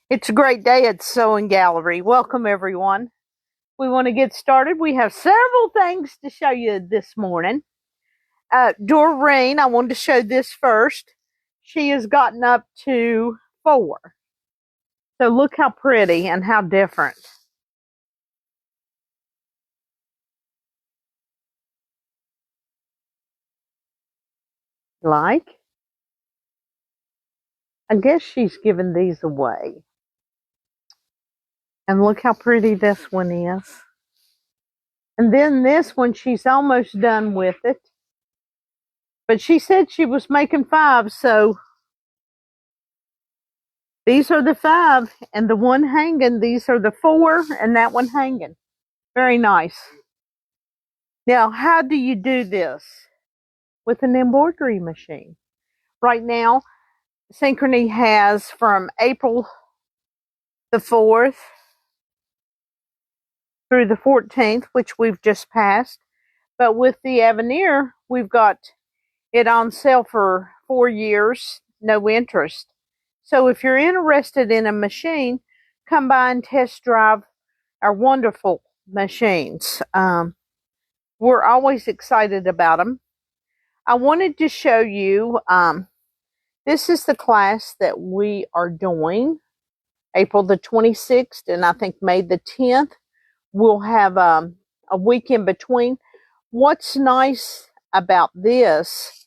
It's a great day at Sewing Gallery. Welcome, everyone. We want to get started. We have several things to show you this morning. Doreen, I wanted to show this first. She has gotten up to 4. So look how pretty and how different. Like? I guess she's giving these away. And look how pretty this one is. And then this one, she's almost done with it. But she said she was making 5, so these are the 5, and the one hanging, these are the 4, and that one hanging. Very nice. Now, how do you do this? With an embroidery machine. Right now, Synchrony has from April the 4th through the 14th, which we've just passed. But with the Avenir, we've got it on sale for 4 years, no interest. So if you're interested in a machine, come by and test drive our wonderful machines. We're always excited about them. I wanted to show you, this is the class that we are doing, April the 26th, and I think May the 10th. We'll have a week in between. What's nice about this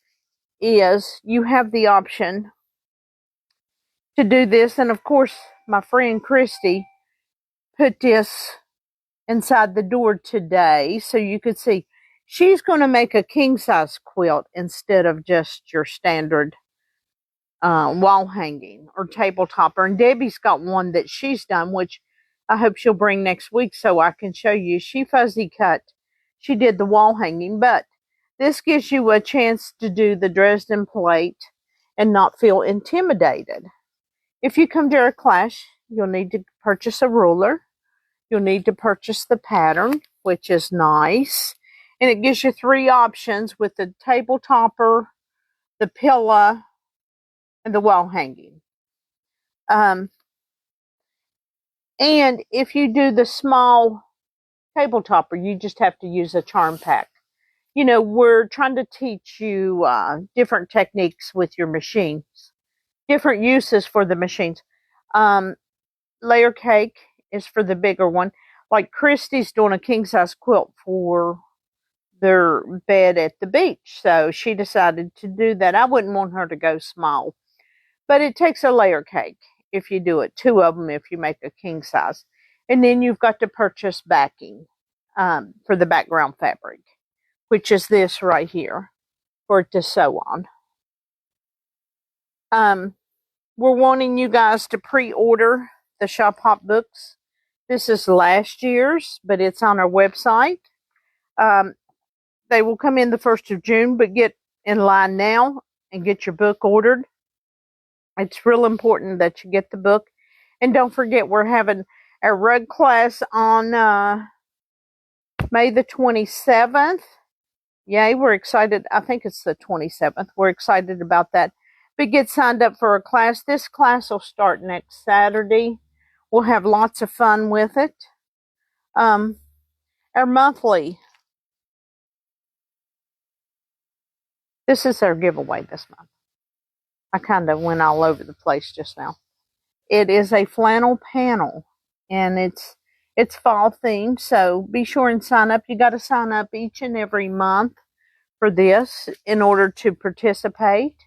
is you have the option to do this, and of course, my friend Christy put this inside the door today so you could see. She's going to make a king-size quilt instead of just your standard wall hanging or table topper. And Debbie's got one that she's done, which I hope she'll bring next week so I can show you. She fuzzy cut. She did the wall hanging, but this gives you a chance to do the Dresden plate and not feel intimidated. If you come to our class, you'll need to purchase a ruler. You'll need to purchase the pattern, which is nice. And it gives you 3 options with the table topper, the pillow, and the wall hanging. And if you do the small table topper, you just have to use a charm pack. You know, we're trying to teach you different techniques with your machines, different uses for the machines. Layer cake is for the bigger one. Like Christy's doing a king-size quilt for their bed at the beach. So she decided to do that. I wouldn't want her to go small. But it takes a layer cake if you do it. 2 of them if you make a king size. And then you've got to purchase backing for the background fabric, which is this right here for it to sew on. We're wanting you guys to pre-order the Shop Hop books. This is last year's, but it's on our website. They will come in the 1st of June, but get in line now and get your book ordered. It's real important that you get the book. And don't forget, we're having our rug class on May the 27th. Yay, we're excited. I think it's the 27th. We're excited about that. But get signed up for a class. This class will start next Saturday. We'll have lots of fun with it. Our monthly. This is our giveaway this month. I kind of went all over the place just now. It is a flannel panel, and it's fall themed, so be sure and sign up. You got to sign up each and every month for this in order to participate.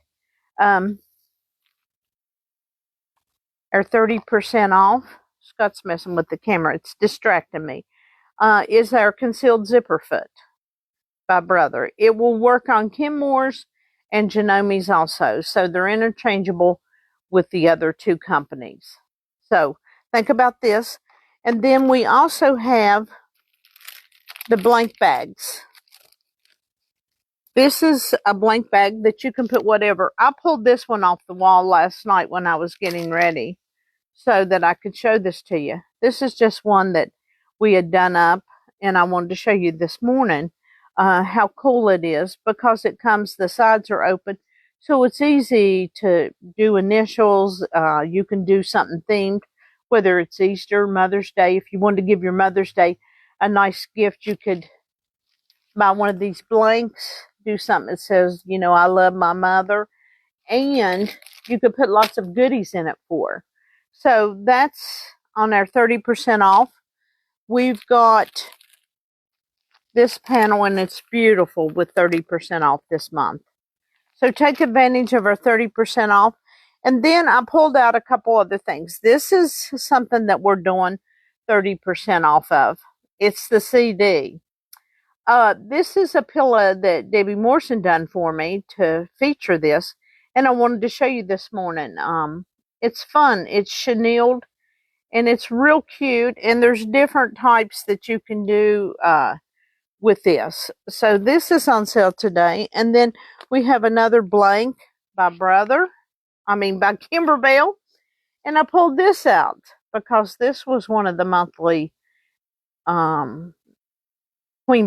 Our 30% off, Scott's messing with the camera, it's distracting me, is our concealed zipper foot by Brother. It will work on Kim Moore's and Genomi's also, so they're interchangeable with the other 2 companies. So think about this. And then we also have the blank bags. This is a blank bag that you can put whatever. I pulled this one off the wall last night when I was getting ready so that I could show this to you. This is just one that we had done up, and I wanted to show you this morning how cool it is because it comes, the sides are open, so it's easy to do initials. You can do something themed. whether it's Easter, Mother's Day. If you wanted to give your Mother's Day a nice gift, you could buy one of these blanks, do something that says, I love my mother, and you could put lots of goodies in it for her. So that's on our 30% off. We've got this panel, and it's beautiful with 30% off this month. So take advantage of our 30% off. And then I pulled out a couple other things. This is something that we're doing 30% off of. It's the CD. This is a pillow that Debbie Morrison done for me to feature this. And I wanted to show you this morning. It's fun. It's chenilled. And it's real cute. And there's different types that you can do with this. So this is on sale today. And then we have another blank by Kimberbell. And I pulled this out because this was one of the monthly Queen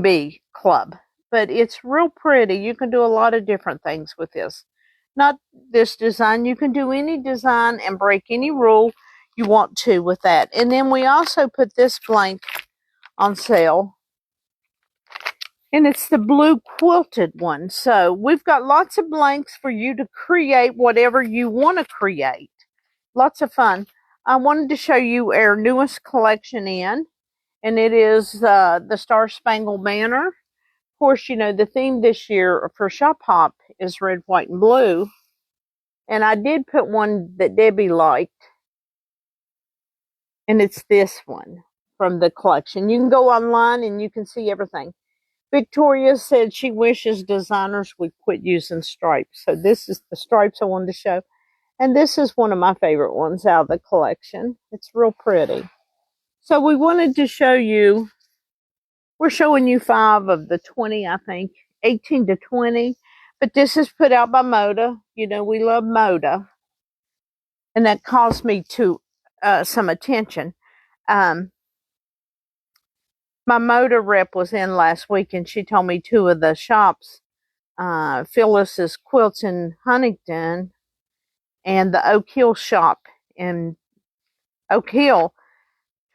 Bee Club. But it's real pretty. You can do a lot of different things with this. Not this design. You can do any design and break any rule you want to with that. And then we also put this blank on sale. And it's the blue quilted one. So we've got lots of blanks for you to create whatever you want to create. Lots of fun. I wanted to show you our newest collection in. And it is the Star Spangled Banner. Of course, the theme this year for Shop Hop is red, white, and blue. And I did put one that Debbie liked. And it's this one from the collection. You can go online and you can see everything. Victoria said she wishes designers would quit using stripes. So this is the stripes I wanted to show. And this is one of my favorite ones out of the collection. It's real pretty. So we wanted to show you, we're showing you 5 of the 20, I think, 18 to 20. But this is put out by Moda. We love Moda. And that caused me to some attention. My Moda rep was in last week, and she told me 2 of the shops, Phyllis's Quilts in Huntington and the Oak Hill shop in Oak Hill,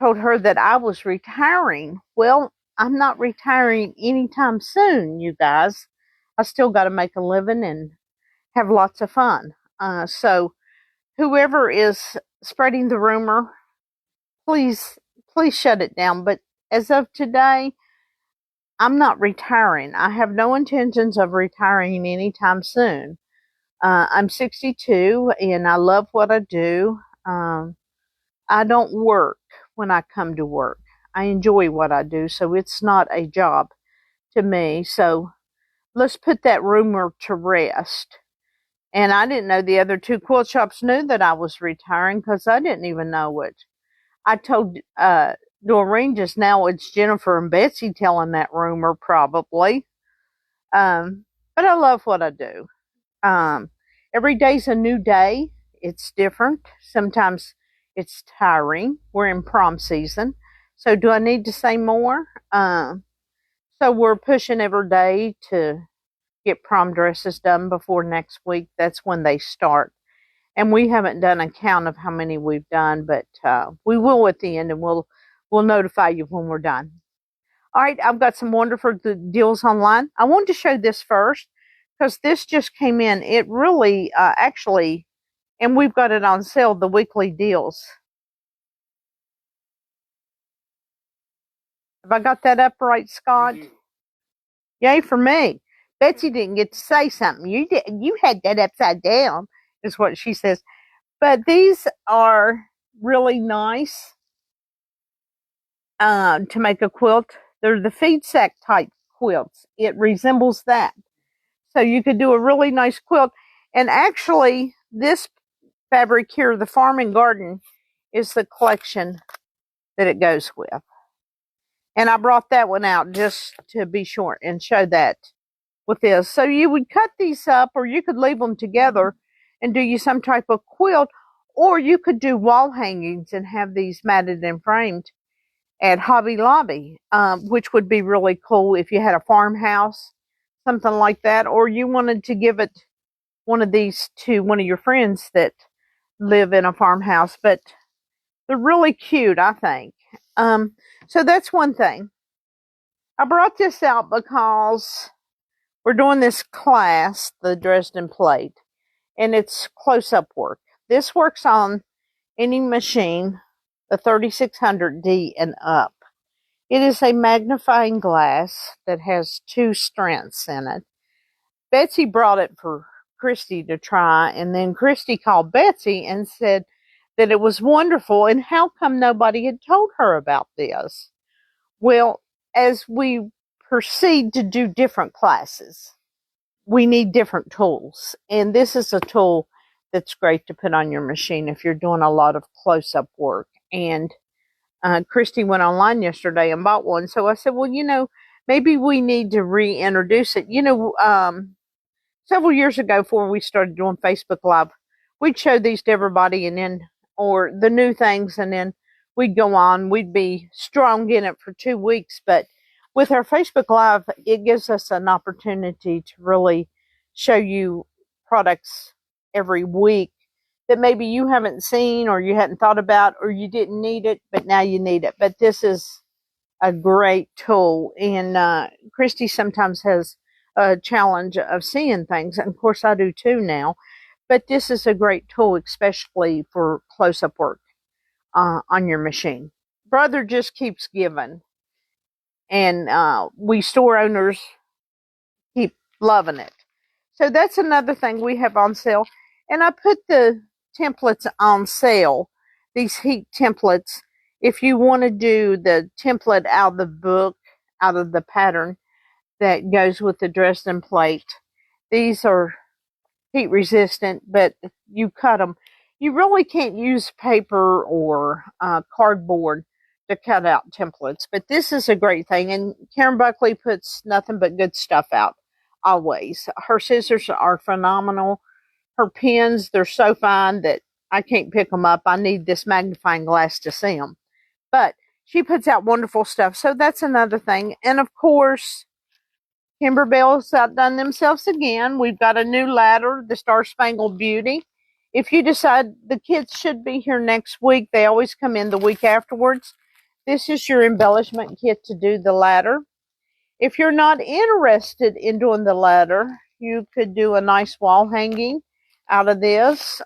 told her that I was retiring. Well, I'm not retiring anytime soon, you guys. I still got to make a living and have lots of fun. So whoever is spreading the rumor, please shut it down. But as of today, I'm not retiring. I have no intentions of retiring anytime soon. I'm 62 and I love what I do. I don't work when I come to work. I enjoy what I do, so it's not a job to me. So let's put that rumor to rest. And I didn't know the other 2 quilt shops knew that I was retiring because I didn't even know it. I told Doreen just now it's Jennifer and Betsy telling that rumor probably. But I love what I do. Every day's a new day. It's different. Sometimes it's tiring. We're in prom season. So do I need to say more? So we're pushing every day to get prom dresses done before next week. That's when they start. And we haven't done a count of how many we've done, but we will at the end, and we'll notify you when we're done. All right, I've got some wonderful deals online. I wanted to show this first because this just came in. It really, actually, and we've got it on sale, the weekly deals. Have I got that up right, Scott? Yay for me. Betsy didn't get to say something. You had that upside down, is what she says. But these are really nice to make a quilt. They're the feed sack type quilts. It resembles that. So you could do a really nice quilt. And actually, this fabric here, the Farm and Garden, is the collection that it goes with. And I brought that one out just to be short and show that with this. So you would cut these up, or you could leave them together and do you some type of quilt, or you could do wall hangings and have these matted and framed at Hobby Lobby, which would be really cool if you had a farmhouse, something like that, or you wanted to give it one of these to one of your friends that live in a farmhouse. But They're really cute, I think. So that's one thing. I brought this out because we're doing this class, the Dresden plate, and it's close-up work. This works on any machine, the 3600D and up. It is a magnifying glass that has 2 strengths in it. Betsy brought it for Christy to try, and then Christy called Betsy and said that it was wonderful, and how come nobody had told her about this? Well, as we proceed to do different classes, we need different tools, and this is a tool that's great to put on your machine if you're doing a lot of close-up work. And Christy went online yesterday and bought one, so I said, well, maybe we need to reintroduce it. Several years ago, before we started doing Facebook Live, we'd show these to everybody, and then, or the new things, and then we'd go on. We'd be strong in it for 2 weeks, but with our Facebook Live, it gives us an opportunity to really show you products every week that maybe you haven't seen, or you hadn't thought about, or you didn't need it, but now you need it. But this is a great tool, and Christy sometimes has a challenge of seeing things, and of course I do too now, but this is a great tool, especially for close-up work on your machine. Brother just keeps giving, and we store owners keep loving it. So that's another thing we have on sale, and I put the templates on sale, these heat templates. If you want to do the template out of the book, out of the pattern that goes with the Dresden plate, these are heat resistant, but you cut them. You really can't use paper or cardboard to cut out templates, but this is a great thing, and Karen Buckley puts nothing but good stuff out always. Her scissors are phenomenal. Her pens, they're so fine that I can't pick them up. I need this magnifying glass to see them. But she puts out wonderful stuff, so that's another thing. And of course, Kimberbell's outdone themselves again. We've got a new ladder, the Star Spangled Beauty. If you decide the kids should be here next week, they always come in the week afterwards. This is your embellishment kit to do the ladder. If you're not interested in doing the ladder, you could do a nice wall hanging out of this.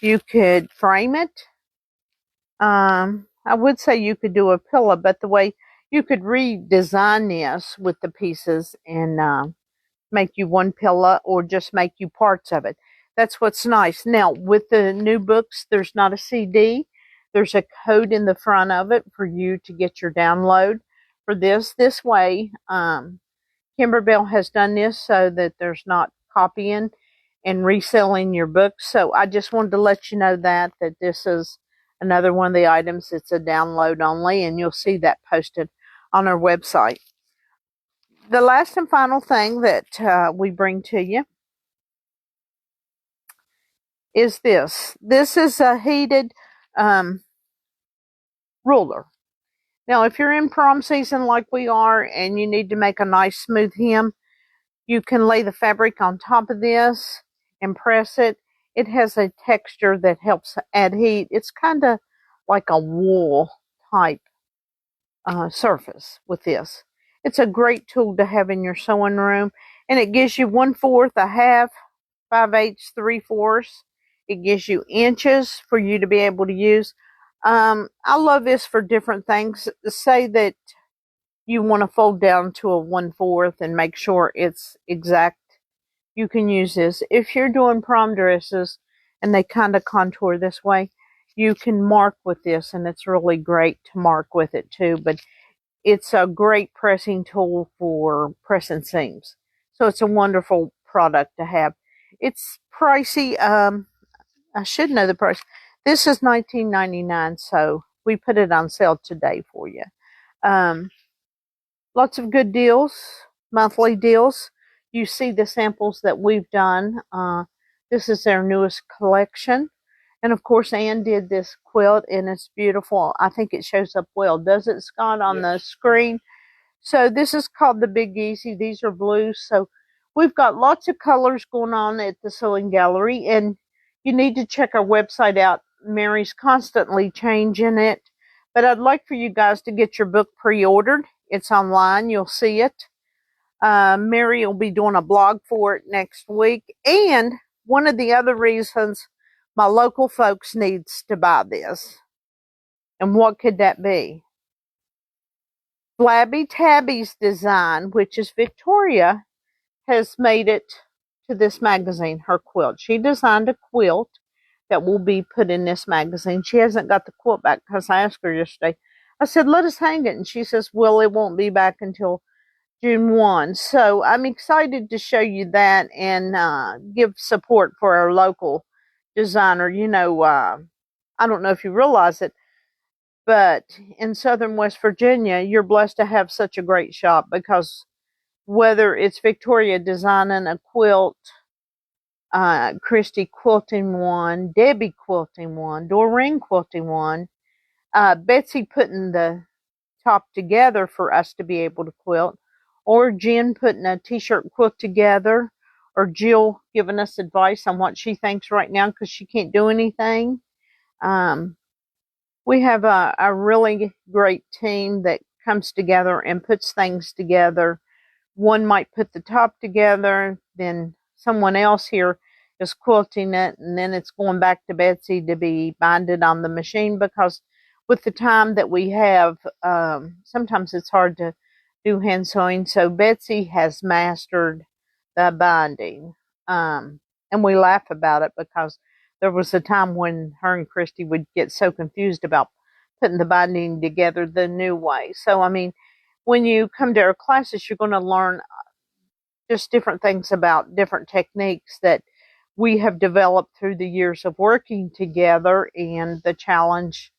You could frame it. I would say you could do a pillow, but the way you could redesign this with the pieces and make you one pillow, or just make you parts of it. That's what's nice. Now, with the new books, there's not a CD. There's a code in the front of it for you to get your download for this. This way, Kimberbell has done this so that there's not copying and reselling your books. So I just wanted to let you know that this is another one of the items. It's a download only, and you'll see that posted on our website. The last and final thing that we bring to you is this. This is a heated ruler. Now, if you're in prom season like we are and you need to make a nice smooth hem, you can lay the fabric on top of this and press it. It has a texture that helps add heat. It's kind of like a wool type surface with this. It's a great tool to have in your sewing room, and it gives you 1/4, a half, 5/8, 3/4. It gives you inches for you to be able to use. I love this for different things. Say that you want to fold down to a 1/4 and make sure it's exact. You can use this. If you're doing prom dresses and they kind of contour this way, you can mark with this, and it's really great to mark with it too. But it's a great pressing tool for pressing seams. So it's a wonderful product to have. It's pricey. I should know the price. This is $19.99, so we put it on sale today for you. Lots of good deals, monthly deals. You see the samples that we've done. This is their newest collection. And of course, Anne did this quilt, and it's beautiful. I think it shows up well, does it, Scott, on the screen? So this is called the Big Easy. These are blues. So we've got lots of colors going on at the Sewing Gallery, and you need to check our website out. Mary's constantly changing it. But I'd like for you guys to get your book pre-ordered. It's online. You'll see it. Mary will be doing a blog for it next week. And one of the other reasons my local folks needs to buy this. And what could that be? Flabby Tabby's design, which is Victoria, has made it to this magazine, her quilt. She designed a quilt that will be put in this magazine. She hasn't got the quilt back because I asked her yesterday. I said, let us hang it. And she says, well, it won't be back until June 1. So I'm excited to show you that and give support for our local designer. You know, I don't know if you realize it, but in southern West Virginia, you're blessed to have such a great shop, because whether it's Victoria designing a quilt, Christy quilting one, Debbie quilting one, Doreen quilting one, Betsy putting the top together for us to be able to quilt, or Jen putting a t-shirt quilt together, or Jill giving us advice on what she thinks right now because she can't do anything. We have a really great team that comes together and puts things together. One might put the top together, then someone else here is quilting it, and then it's going back to Betsy to be binded on the machine, because with the time that we have, sometimes it's hard to do hand sewing. So Betsy has mastered the binding. And we laugh about it because there was a time when her and Christy would get so confused about putting the binding together the new way. So, I mean, when you come to our classes, you're going to learn just different things about different techniques that we have developed through the years of working together, and the challenge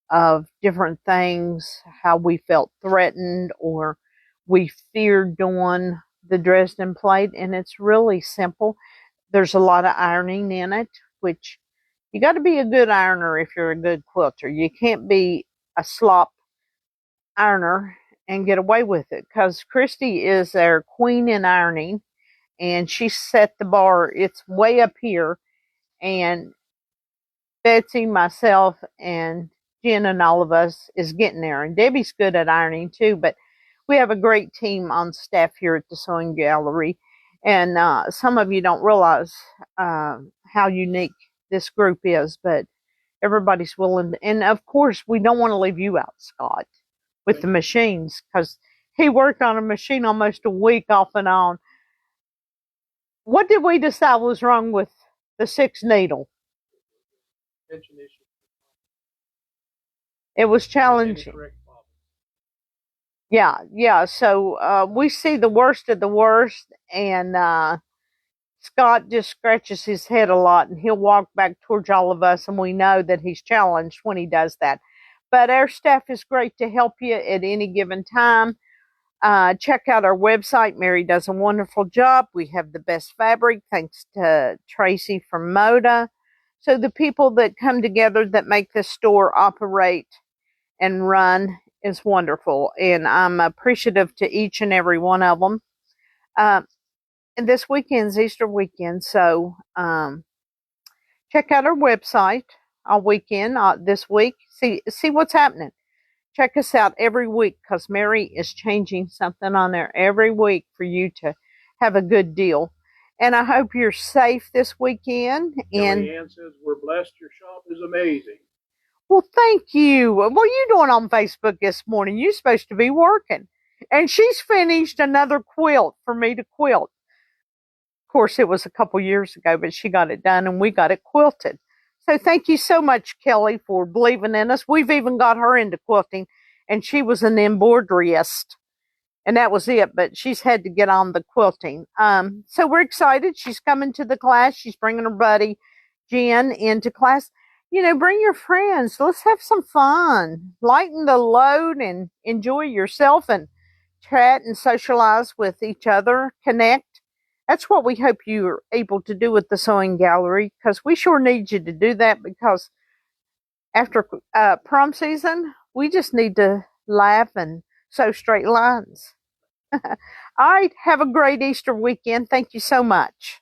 of different things, how we felt threatened or we feared doing the Dresden plate. And it's really simple. There's a lot of ironing in it, which you got to be a good ironer if you're a good quilter. You can't be a slop ironer and get away with it, because Christy is our queen in ironing, and she set the bar. It's way up here, and Betsy, myself, and Jen and all of us is getting there. And Debbie's good at ironing too, but we have a great team on staff here at the Sewing Gallery. And some of you don't realize how unique this group is, but everybody's willing to, and of course, we don't want to leave you out, Scott, with the machines, because he worked on a machine almost a week off and on. What did we decide was wrong with the 6 needle? It was challenging. Yeah. So we see the worst of the worst, and Scott just scratches his head a lot, and he'll walk back towards all of us, and we know that he's challenged when he does that. But our staff is great to help you at any given time. Check out our website. Mary does a wonderful job. We have the best fabric, thanks to Tracy from Moda. So the people that come together that make this store operate and run is wonderful. And I'm appreciative to each and every one of them. And this weekend's Easter weekend. So check out our website all weekend this week. See what's happening. Check us out every week, because Mary is changing something on there every week for you to have a good deal. And I hope you're safe this weekend. And Ann says, we're blessed. Your shop is amazing. Well, thank you. What are you doing on Facebook this morning? You're supposed to be working. And she's finished another quilt for me to quilt. Of course, it was a couple years ago, but she got it done and we got it quilted. So thank you so much, Kelly, for believing in us. We've even got her into quilting, and she was an embroideryist, and that was it. But she's had to get on the quilting. So we're excited. She's coming to the class. She's bringing her buddy Jen into class. You know, bring your friends. Let's have some fun. Lighten the load and enjoy yourself, and chat and socialize with each other. Connect. That's what we hope you're able to do with the Sewing Gallery, because we sure need you to do that, because after prom season, we just need to laugh and sew straight lines. All right. Have a great Easter weekend. Thank you so much.